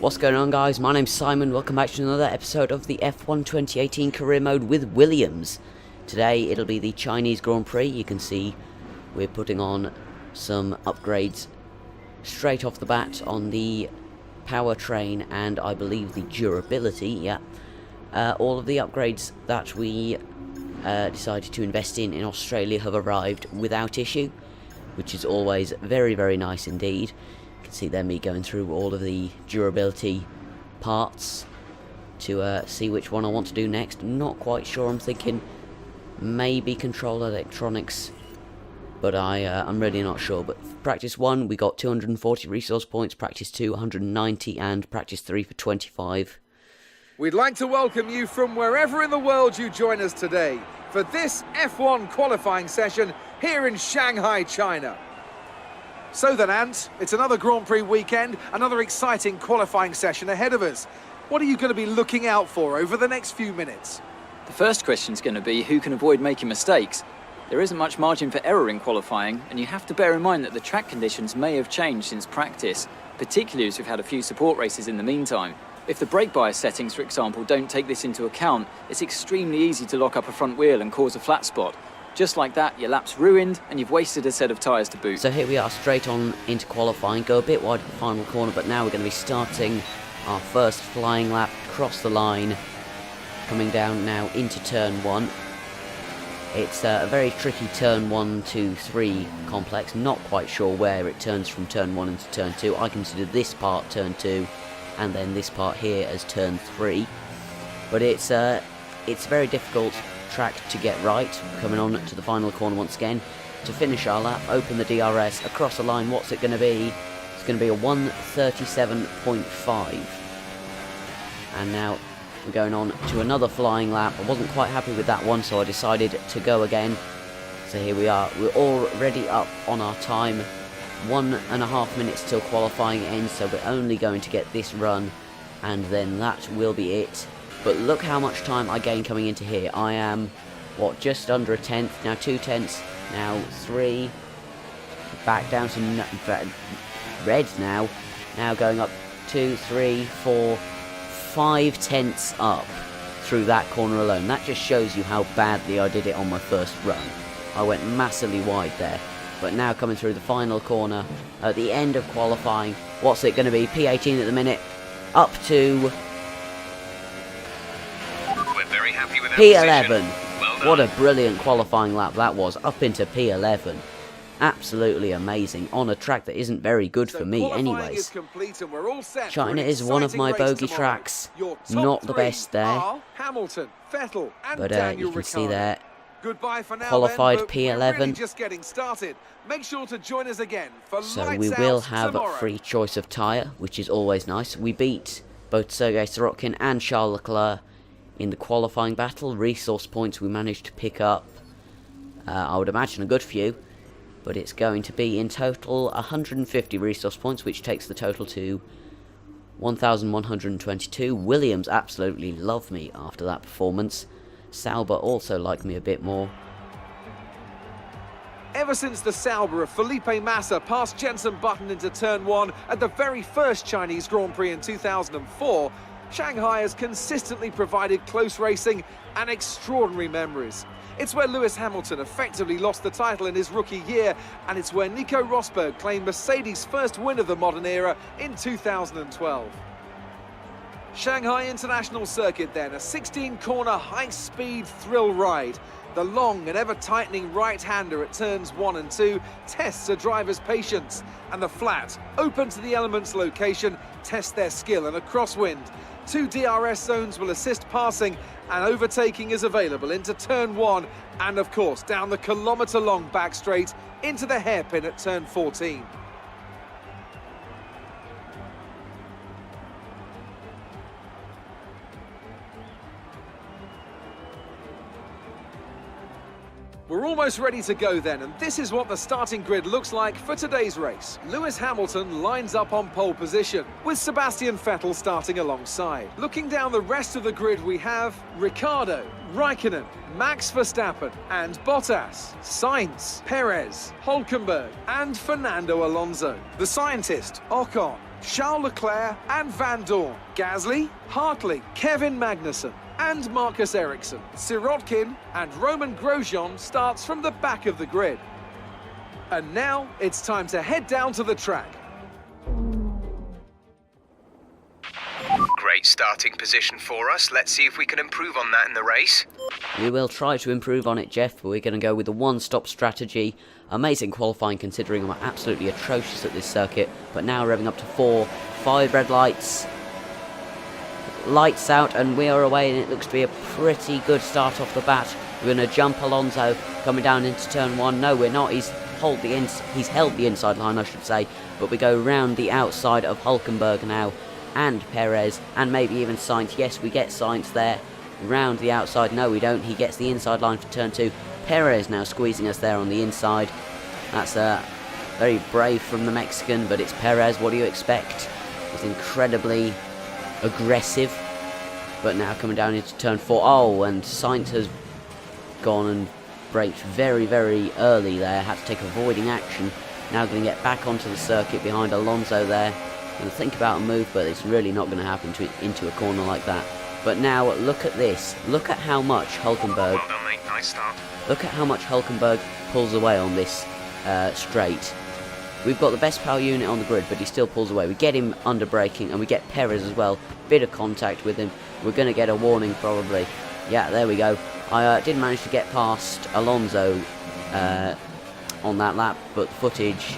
What's going on, guys? My name's Simon. Welcome back to another episode of the F1 2018 Career Mode with Williams. Today it'll be the Chinese Grand Prix. You can see we're putting on some upgrades straight off the bat on the powertrain and I believe the durability. All of the upgrades that we decided to invest in Australia have arrived without issue, which is always very, very nice indeed. You can see there me going through all of the durability parts to see which one I want to do next. Not quite sure. I'm thinking maybe control electronics, but I'm really not sure. But for practice 1 we got 240 resource points, practice 2 190, and practice 3 for 25. We'd like to welcome you from wherever in the world you join us today for this F1 qualifying session here in Shanghai, China. So then, Ant, it's another Grand Prix weekend, another exciting qualifying session ahead of us. What are you going to be looking out for over the next few minutes? The first question is going to be who can avoid making mistakes. There isn't much margin for error in qualifying, and you have to bear in mind that the track conditions may have changed since practice, particularly as we've had a few support races in the meantime. If the brake bias settings, for example, don't take this into account, it's extremely easy to lock up a front wheel and cause a flat spot. Just like that, your lap's ruined and you've wasted a set of tyres to boot. So here we are, straight on into qualifying. Go a bit wide at the final corner, but now we're going to be starting our first flying lap across the line, coming down now into turn 1. It's a very tricky turn 1, 2, 3 complex. Not quite sure where it turns from turn 1 into turn 2. I consider this part turn 2 and then this part here as turn 3. But it's very difficult track to get right. Coming on to the final corner once again to finish our lap, open the DRS, across the line. What's it going to be? It's going to be a 1:37.5. And now we're going on to another flying lap. I wasn't quite happy with that one, so I decided to go again. So here we are. We're already up on our time. 1.5 minutes till qualifying ends, so we're only going to get this run and then that will be it. But look how much time I gain coming into here. I am, just under a tenth, now 2 tenths, now 3, back down to red now going up 2, 3, 4, 5 tenths up through that corner alone. That just shows you how badly I did it on my first run. I went massively wide there. But now coming through the final corner at the end of qualifying, what's it going to be? P18 at the minute, up to P11. Well, what a brilliant qualifying lap that was, up into P11. Absolutely amazing on a track that isn't very good for me anyways. China is one of my bogey tracks, not the best there, but you can see there, qualified P11. Just getting started. Make sure to join us again for so we will have a free choice of tyre, which is always nice. We beat both Sergei Sorokin and Charles Leclerc in the qualifying battle. Resource points we managed to pick up, I would imagine a good few, but it's going to be in total 150 resource points, which takes the total to 1,122. Williams absolutely loved me after that performance. Sauber also liked me a bit more. Ever since the Sauber of Felipe Massa passed Jenson Button into turn 1 at the very first Chinese Grand Prix in 2004, Shanghai has consistently provided close racing and extraordinary memories. It's where Lewis Hamilton effectively lost the title in his rookie year, and it's where Nico Rosberg claimed Mercedes' first win of the modern era in 2012. Shanghai International Circuit then, a 16-corner high-speed thrill ride. The long and ever-tightening right-hander at turns 1 and 2 tests a driver's patience, and the flat, open to the elements location, tests their skill in a crosswind. 2 DRS zones will assist passing, and overtaking is available into turn 1, and of course down the kilometre-long back straight into the hairpin at turn 14. We're almost ready to go then, and this is what the starting grid looks like for today's race. Lewis Hamilton lines up on pole position, with Sebastian Vettel starting alongside. Looking down the rest of the grid, we have Ricciardo, Raikkonen, Max Verstappen and Bottas, Sainz, Perez, Hülkenberg and Fernando Alonso. The scientist, Ocon, Charles Leclerc and Van Dorn, Gasly, Hartley, Kevin Magnussen and Marcus Ericsson. Sirotkin and Roman Grosjean starts from the back of the grid. And now it's time to head down to the track. Great starting position for us. Let's see if we can improve on that in the race. We will try to improve on it, Jeff, but we're going to go with the one-stop strategy. Amazing qualifying considering I'm absolutely atrocious at this circuit, but now revving up to 4, 5 red lights. Lights out and we are away, and it looks to be a pretty good start off the bat. We're going to jump Alonso coming down into turn 1. No, we're not. He's held the inside line, I should say, but we go round the outside of Hülkenberg now, and Perez, and maybe even Sainz. Yes, we get Sainz there. Round the outside. No, we don't. He gets the inside line for turn 2. Perez now squeezing us there on the inside. That's very brave from the Mexican, but it's Perez. What do you expect? He's incredibly aggressive. But now coming down into turn 4. Oh, and Sainz has gone and braked very, very early there. Had to take avoiding action. Now going to get back onto the circuit behind Alonso there. Going to think about a move, but it's really not going to happen into a corner like that. But now look at this. Look at how much Hülkenberg. Well done, mate. Nice start. Look at how much Hülkenberg pulls away on this straight. We've got the best power unit on the grid, but he still pulls away. We get him under braking, and we get Perez as well. Bit of contact with him. We're going to get a warning probably. Yeah, there we go. I did manage to get past Alonso on that lap, but the footage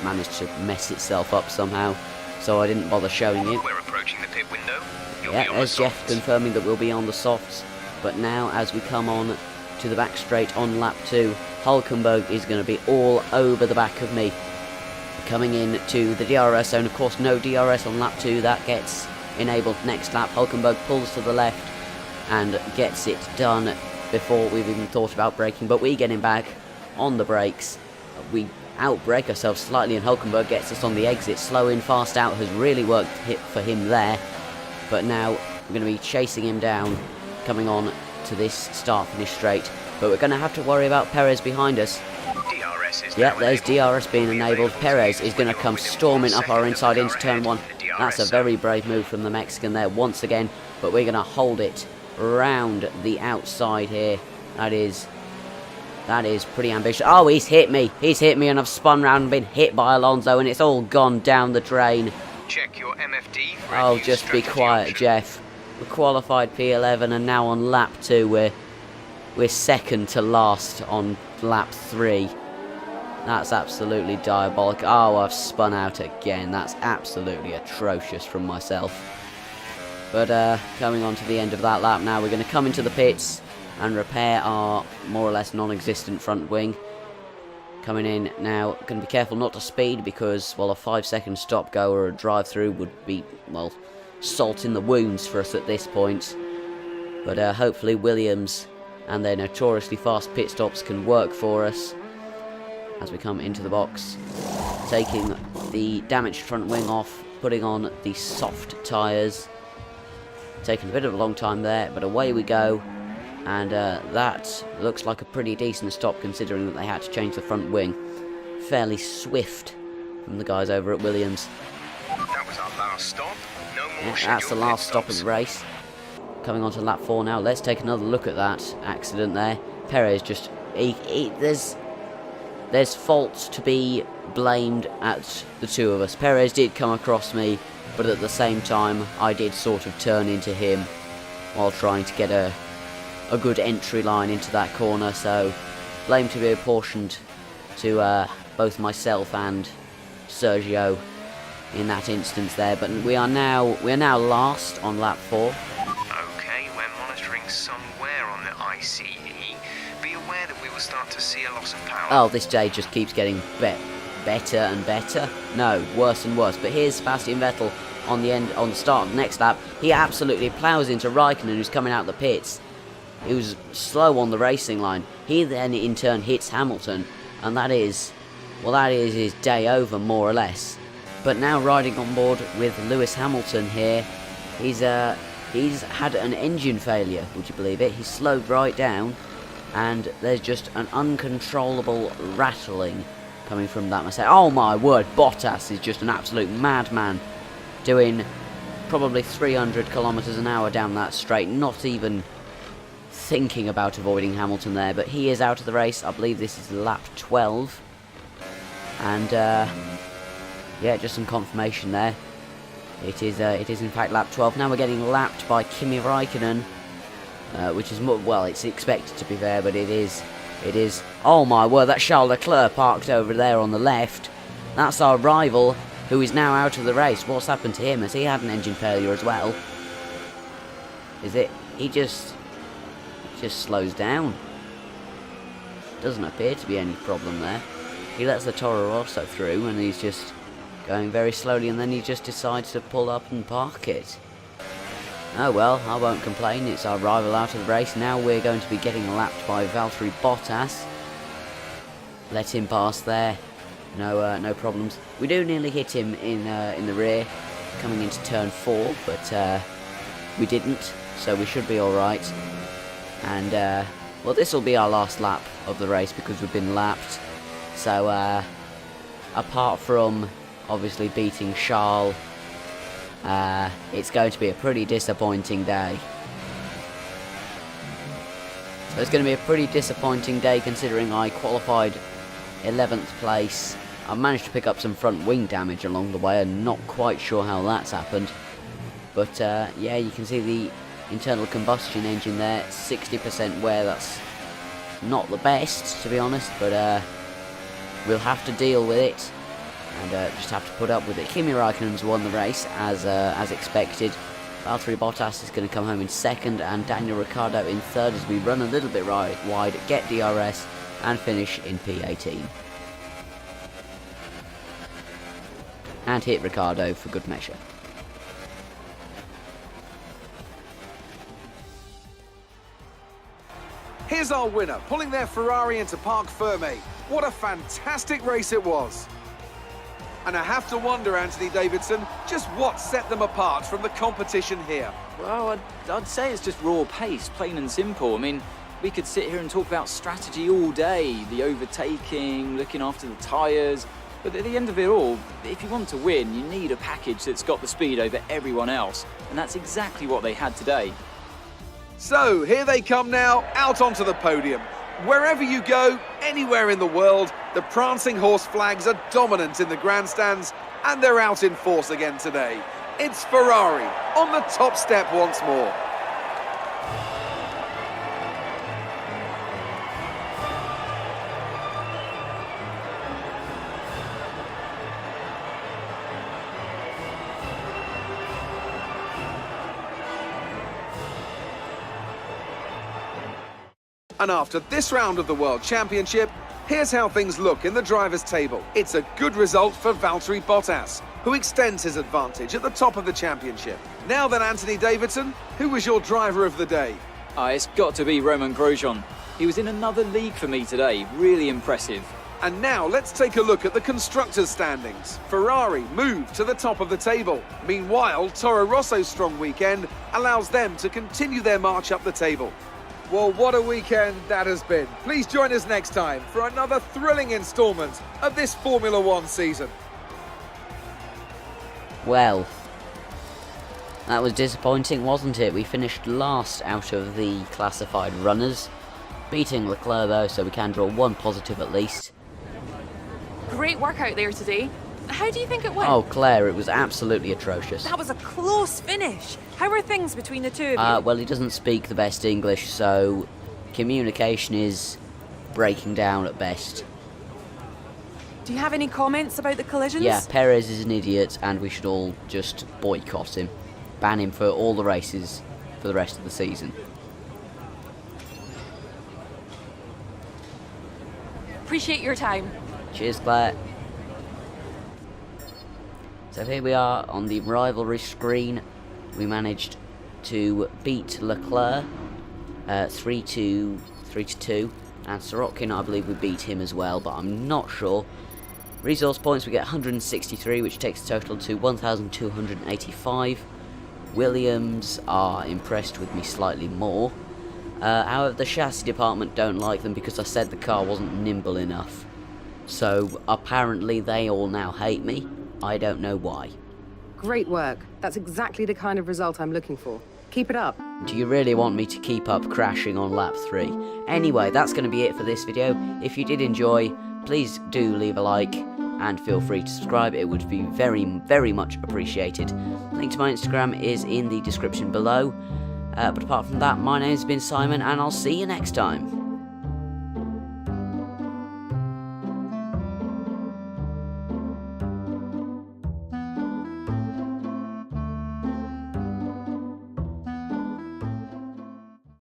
managed to mess itself up somehow, so I didn't bother showing it. We're approaching the pit window. You'll Yeah, be on there's the Jeff softs. confirming that we'll be on the softs. But now, as we come on to the back straight on lap 2, Hülkenberg is going to be all over the back of me. Coming in to the DRS zone, of course, no DRS on lap 2. That gets enabled next lap. Hülkenberg pulls to the left and gets it done before we've even thought about braking. But we get him back on the brakes. We outbrake ourselves slightly, and Hülkenberg gets us on the exit. Slow in, fast out has really worked for him there. But now we're going to be chasing him down, coming on to this start-finish straight. But we're going to have to worry about Perez behind us. DRS is Yeah, now there's enabled. DRS being enabled. Perez is going to come storming up our inside into turn 1. That's a very brave move from the Mexican there once again. But we're going to hold it round the outside here. That is pretty ambitious. Oh, he's hit me. He's hit me, and I've spun round and been hit by Alonso, and it's all gone down the drain. Check your MFD for a Oh, new just be strategy quiet, option. Jeff. We're qualified P11, and now on lap 2 we're second to last on lap 3. That's absolutely diabolical. Oh, I've spun out again. That's absolutely atrocious from myself. But coming on to the end of that lap now, we're going to come into the pits and repair our more or less non-existent front wing. Coming in now, going to be careful not to speed, because, well, a 5-second stop-go or a drive-through would be, well, salt in the wounds for us at this point. But hopefully Williams and their notoriously fast pit stops can work for us as we come into the box. Taking the damaged front wing off, putting on the soft tyres. Taking a bit of a long time there, but away we go. And that looks like a pretty decent stop, considering that they had to change the front wing. Fairly swift from the guys over at Williams. That was our last stop. No more Yeah, scheduled that's the pit last stop of stops. the race. Coming on to lap 4 now. Let's take another look at that accident there. Perez just... There's faults to be blamed at the two of us. Perez did come across me, but at the same time I did sort of turn into him while trying to get a good entry line into that corner, so blame to be apportioned to both myself and Sergio in that instance there. But we are now last on lap 4. Okay, we're monitoring some wear on the ICE. Be aware that we will start to see a loss of power. Oh, this day just keeps getting better and better. No, worse and worse. But here's Sebastian Vettel on the start of the next lap. He absolutely plows into Raikkonen, who's coming out of the pits. He was slow on the racing line. He then in turn hits Hamilton, and that is his day over, more or less. But now riding on board with Lewis Hamilton here, he's had an engine failure, would you believe it? He's slowed right down, and there's just an uncontrollable rattling coming from that Mercedes. Oh my word, Bottas is just an absolute madman, doing probably 300 kilometers an hour down that straight, not even thinking about avoiding Hamilton there, but he is out of the race. I believe this is lap 12, and yeah, just some confirmation there. It is in fact lap 12. Now we're getting lapped by Kimi Raikkonen, which is well, it's expected to be fair, but it is. Oh my word, that's Charles Leclerc parked over there on the left. That's our rival, who is now out of the race. What's happened to him? Has he had an engine failure as well? Is it? He just slows down. Doesn't appear to be any problem there. He lets the Toro Rosso through, and he's just going very slowly, and then he just decides to pull up and park it. Oh well, I won't complain. It's our rival out of the race. Now we're going to be getting lapped by Valtteri Bottas. Let him pass there. No problems. We do nearly hit him in the rear, coming into turn 4, but we didn't, so we should be all right. And well, this will be our last lap of the race because we've been lapped. So apart from obviously beating Charles, it's going to be a pretty disappointing day. So it's going to be a pretty disappointing day considering I qualified 11th place. I managed to pick up some front wing damage along the way. I'm not quite sure how that's happened. But yeah, you can see the internal combustion engine there, 60% wear. That's not the best, to be honest, but we'll have to deal with it. And just have to put up with it. Kimi Raikkonen's won the race as expected. Valtteri Bottas is going to come home in second, and Daniel Ricciardo in third as we run a little bit wide, get DRS, and finish in P18. And hit Ricciardo for good measure. Here's our winner, pulling their Ferrari into Parc Fermé. What a fantastic race it was. And I have to wonder, Anthony Davidson, just what set them apart from the competition here? Well, I'd say it's just raw pace, plain and simple. I mean, we could sit here and talk about strategy all day, the overtaking, looking after the tyres. But at the end of it all, if you want to win, you need a package that's got the speed over everyone else. And that's exactly what they had today. So, here they come now, out onto the podium. Wherever you go, anywhere in the world, the prancing horse flags are dominant in the grandstands, and they're out in force again today. It's Ferrari on the top step once more. And after this round of the World Championship, here's how things look in the drivers' table. It's a good result for Valtteri Bottas, who extends his advantage at the top of the championship. Now then, Anthony Davidson, who was your driver of the day? It's got to be Romain Grosjean. He was in another league for me today. Really impressive. And now let's take a look at the constructors' standings. Ferrari moved to the top of the table. Meanwhile, Toro Rosso's strong weekend allows them to continue their march up the table. Well, what a weekend that has been. Please join us next time for another thrilling instalment of this Formula One season. Well, that was disappointing, wasn't it? We finished last out of the classified runners, beating Leclerc though, so we can draw one positive at least. Great work out there today. How do you think it went? Oh, Claire, it was absolutely atrocious. That was a close finish. How are things between the two of you? Well, he doesn't speak the best English, so communication is breaking down at best. Do you have any comments about the collisions? Yeah, Perez is an idiot, and we should all just boycott him. Ban him for all the races for the rest of the season. Appreciate your time. Cheers, Claire. So here we are on the rivalry screen. We managed to beat Leclerc 3-2, and Sorokin, I believe we beat him as well, but I'm not sure. Resource points, we get 163, which takes the total to 1,285. Williams are impressed with me slightly more. However, the chassis department don't like them because I said the car wasn't nimble enough. So apparently they all now hate me. I don't know why. Great work. That's exactly the kind of result I'm looking for. Keep it up. Do you really want me to keep up crashing on lap 3? Anyway, that's going to be it for this video. If you did enjoy, please do leave a like and feel free to subscribe. It would be very, very much appreciated. Link to my Instagram is in the description below. But apart from that, my name's been Simon, and I'll see you next time.